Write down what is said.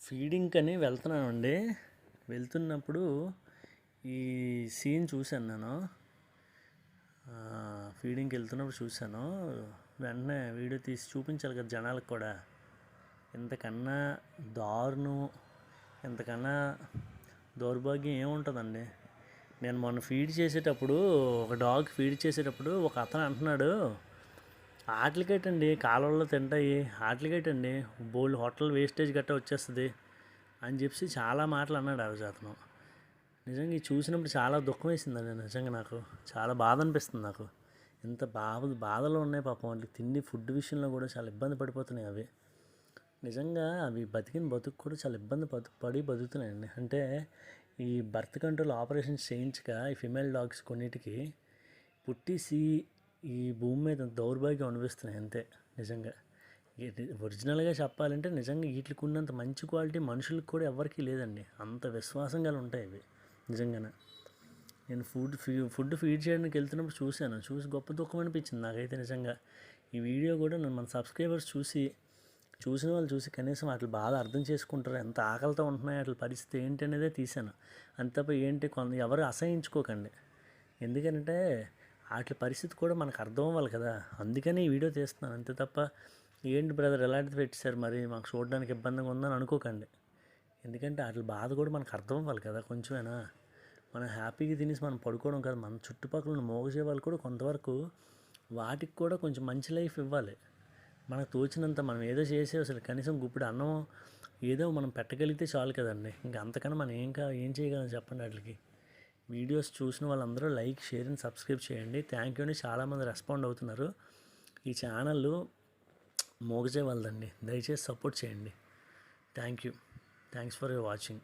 ఫీడింగ్‌కని వెళ్తున్నానండి. వెళ్తున్నప్పుడు ఈ సీన్ చూశాను నేను. ఫీడింగ్‌కి వెళ్తున్నప్పుడు చూశాను. వెంటనే వీడియో తీసి చూపించాలి కదా జనాలకు కూడా. ఇంతకన్నా దారుణం, ఇంతకన్నా దౌర్భాగ్యం ఏముంటుందండి. నేను మొన్న ఫీడ్ చేసేటప్పుడు, ఒక డాగ్ ఫీడ్ చేసేటప్పుడు ఒక అతను అంటున్నాడు, ఆటలకేటండి కాలువల్లో తింటాయి, ఆటలకేటండి బోల్డ్ హోటల్ వేస్టేజ్ గట్టా వచ్చేస్తుంది అని చెప్పి చాలా మాటలు అన్నాడు ఆ రోజు అతను. నిజంగా ఇది చూసినప్పుడు చాలా దుఃఖం వేసిందండి. నిజంగా నాకు చాలా బాధ అనిపిస్తుంది. నాకు ఇంత బాధలు ఉన్నాయి పాపం వాళ్ళకి. తిండి ఫుడ్ విషయంలో కూడా చాలా ఇబ్బంది పడిపోతున్నాయి అవి. నిజంగా అవి బతికిన బతుకు కూడా చాలా ఇబ్బంది పడి బతుకుతున్నాయండి. అంటే ఈ బర్త్ కంట్రోల్ ఆపరేషన్స్ చేయించక ఈ ఫిమేల్ డాగ్స్ కొన్నిటికి పుట్టేసి ఈ భూమి మీద దౌర్భాగ్యం అనిపిస్తున్నాయి అంతే. నిజంగా ఒరిజినల్గా చెప్పాలంటే నిజంగా వీటికి ఉన్నంత మంచి క్వాలిటీ మనుషులకు కూడా ఎవరికీ లేదండి. అంత విశ్వాసంగా ఉంటాయి ఇవి నిజంగానే. నేను ఫుడ్ ఫీడ్ చేయడానికి వెళ్తున్నప్పుడు చూసి గొప్ప దుఃఖం అనిపించింది నాకైతే నిజంగా. ఈ వీడియో కూడా మన సబ్స్క్రైబర్స్ చూసిన వాళ్ళు చూసి కనీసం వాటి బాధ అర్థం చేసుకుంటారు, ఎంత ఆకలితో ఉంటున్నాయి వాటి పరిస్థితి ఏంటి అనేదే తీశాను. అంత తప్ప ఏంటి ఎవరు అసహించుకోకండి. ఎందుకంటే వాటి పరిస్థితి కూడా మనకు అర్థం అవ్వాలి కదా, అందుకని ఈ వీడియో తీస్తున్నాను. అంతే తప్ప ఏంటి బ్రదర్ ఎలాంటిది పెట్టేశారు మరి మాకు చూడడానికి ఇబ్బందిగా ఉందని అనుకోకండి. ఎందుకంటే వాటి బాధ కూడా మనకు అర్థం అవ్వాలి కదా కొంచెమైనా. మనం హ్యాపీగా తినేసి మనం పడుకోవడం కాదు, మన చుట్టుపక్కల ఉన్న మోగజీవాళ్ళు కూడా కొంతవరకు వాటికి కూడా కొంచెం మంచి లైఫ్ ఇవ్వాలి. మనకు తోచినంత మనం ఏదో చేసి అసలు కనీసం గుప్పిడి అన్నం ఏదో మనం పెట్టగలిగితే చాలు కదండి. ఇంకా అంతకన్నా మనం ఏం చేయగలం చెప్పండి వాటికి. వీడియోస్ చూసిన వాళ్ళందరూ లైక్, షేర్ అండ్ సబ్స్క్రైబ్ చేయండి. థ్యాంక్ యూ అండి. చాలామంది రెస్పాండ్ అవుతున్నారు. ఈ ఛానల్ మోగజే వాళ్ళదండి, దయచేసి సపోర్ట్ చేయండి. Thanks for your watching.